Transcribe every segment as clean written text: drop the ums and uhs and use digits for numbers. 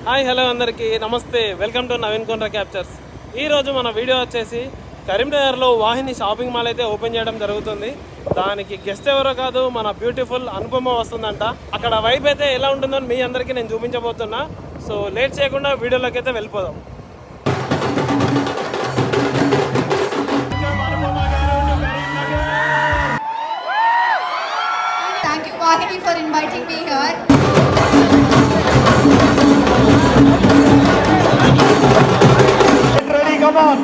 Hi hello అందరికీ నమస్తే, welcome to Naveen Kondra captures. ఈరోజు మన వీడియో వచ్చేసి కరీంనగర్లో వాహిని షాపింగ్ మాల్ అయితే ఓపెన్ చేయడం జరుగుతుంది. దానికి గెస్ట్ ఎవరో కాదు, మన బ్యూటిఫుల్ అనుపమ వస్తుందంట. అక్కడ వైబ్ అయితే ఎలా ఉంటుందో మీ అందరికీ నేను చూపించబోతున్నా. సో లేట్ చేయకుండా వీడియోలోకి అయితే వెళ్ళిపోదాం. Thank you Vahini for inviting me here. Get ready, come on.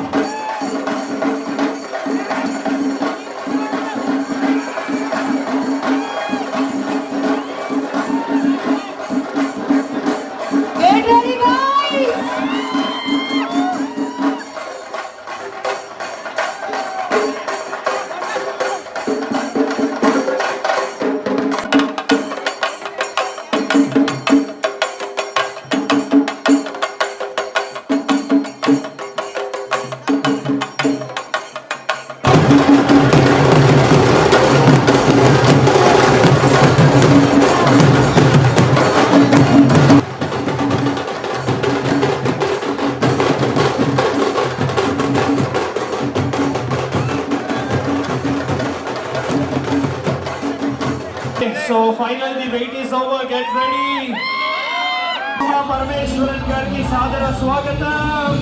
Get ready guys. So finally the wait is over. Get ready. Uma Parameshwaran gariki sadara swagatam.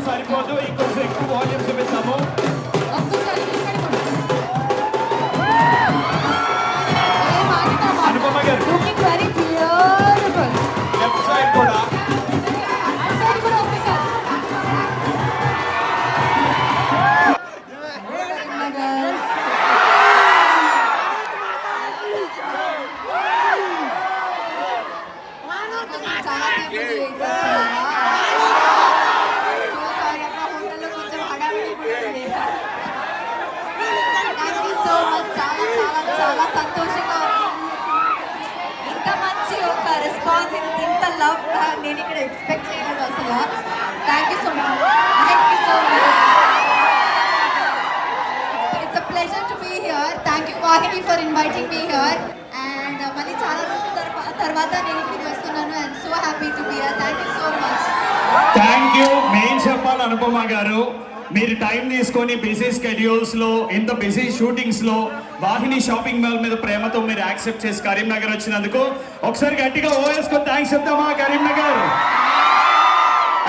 సరిపోదు, ఇంకొంచెం ఎక్కువ వాల్యూమ్ చూపిస్తాము. అనుపమ గారు లెఫ్ట్ సైడ్ కూడా చాలా సంతోషంగా ఇంత మంచి ఒక రెస్పాన్స్, ఇంత లవ్ నేను ఇక్కడ ఎక్స్పెక్ట్ చేయలేదు అసలు. Thank you so much. It's a pleasure to be here. Thank you Vahini for inviting me here. And మళ్ళీ చాలా రోజుల తర్వాత నేను ఇక్కడికి వస్తున్నాను. And so happy to be here. Thank you so much. Thank you. Main చెప్పాలి అనుపమ గారు, మీరు టైం తీసుకొని బిజీ స్కెడ్యూల్స్ లో, ఇంత బిజీ షూటింగ్స్ లో వాహిని షాపింగ్ మాల్ మీద ప్రేమతో మీరు యాక్సెప్ట్ చేసి కరీంనగర్ వచ్చినందుకు ఒకసారి గట్టిగా ఓవేసుకొని థ్యాంక్స్ చెప్తామా కరీంనగర్.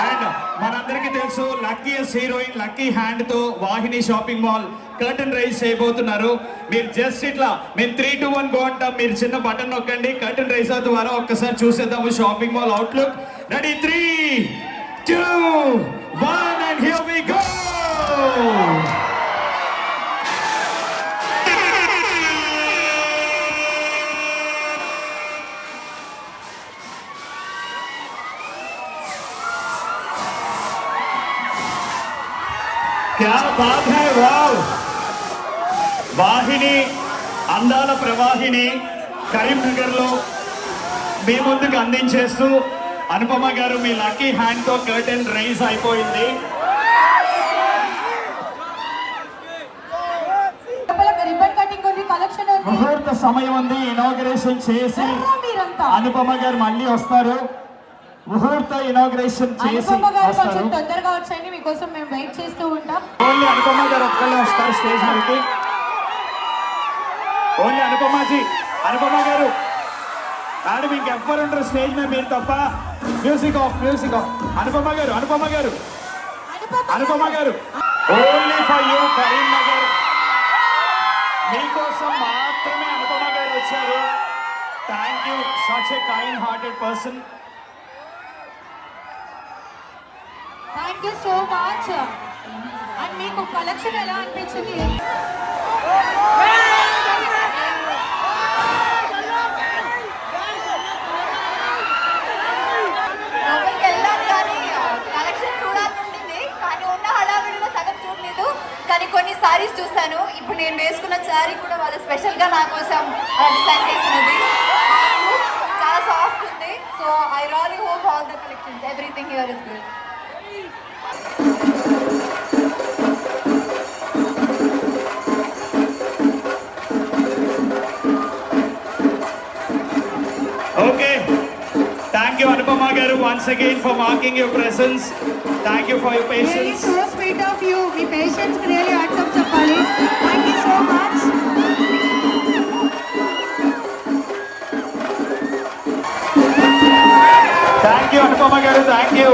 అండ్ మనందరికీ తెలుసు, లక్కీయెస్ట్ హీరోయిన్ లక్కీ హ్యాండ్ తో వాహిని షాపింగ్ మాల్ కర్టన్ రైజ్ చేయబోతున్నారు. మీరు జస్ట్ ఇట్లా మేము 3, 2, 1 గో అంటాం, మీరు చిన్న బటన్ నొక్కండి, కర్టన్ రైజ్ ద్వారా ఒక్కసారి చూసేద్దాము shopping mall outlook. Ready 3, 2, 1 and here we go. क्या बात है, वाव. వాహిని అందాల ప్రవాహిని కరీంనగర్లో మీ ముందుకు అందించేస్తూ అనుపమ గారు మీ లక్కీ హ్యాండ్ తో కర్టెన్ రైజ్ అయిపోయింది. ముహూర్త సమయం ఉంది, ఇనాగరేషన్ చేసి అనుపమ గారు మళ్ళీ వస్తారు. ముహూర్త ఇనాగ్రేషన్ చేసి తొందరగా వచ్చేయండి, మీకోసం మేము వెయిట్ చేస్తూ ఉంటాం. ఓన్లీ అనుపమ గారు ఒక్కళ్ళే వస్తారు స్టేజ్ మీదకి. ఓన్లీ అనుపమాజీ, అనుపమ గారు. మేడం ఇంకెవ్వరు ఉంటారు స్టేజ్ మీద మీరు తప్ప. Music of, music of. Anupama గారు, అనుపమ గారు, అనుపమ గారు. Only for you Karimnagar. మీకోసం మాత్రమే అనుపమ గారు వచ్చారు. Thank you, such a kind hearted person. Thank you so much. And మీకు కలెక్షన్ ఎలా అనిపించింది? లోపలికి వెళ్ళాను కానీ కలెక్షన్ చూడాలనుండింది, కానీ ఉన్న హడావిడిలో సగం చూడలేదు. కానీ కొన్ని సారీస్ చూశాను. ఇప్పుడు నేను వేసుకున్న శారీ కూడా వాళ్ళు స్పెషల్గా నా కోసం డిజైన్ చేసినది. చాలా సాఫ్ట్ ఉంది. So I really hope all the collections, everything here is good. Okay. Thank you, Anupama garu, once again for marking your presence. Thank you for your Really patience. so sweet of you. Me patience really accept చెప్పాలి. Thank you so much. Thank you, Anupama garu. Thank you.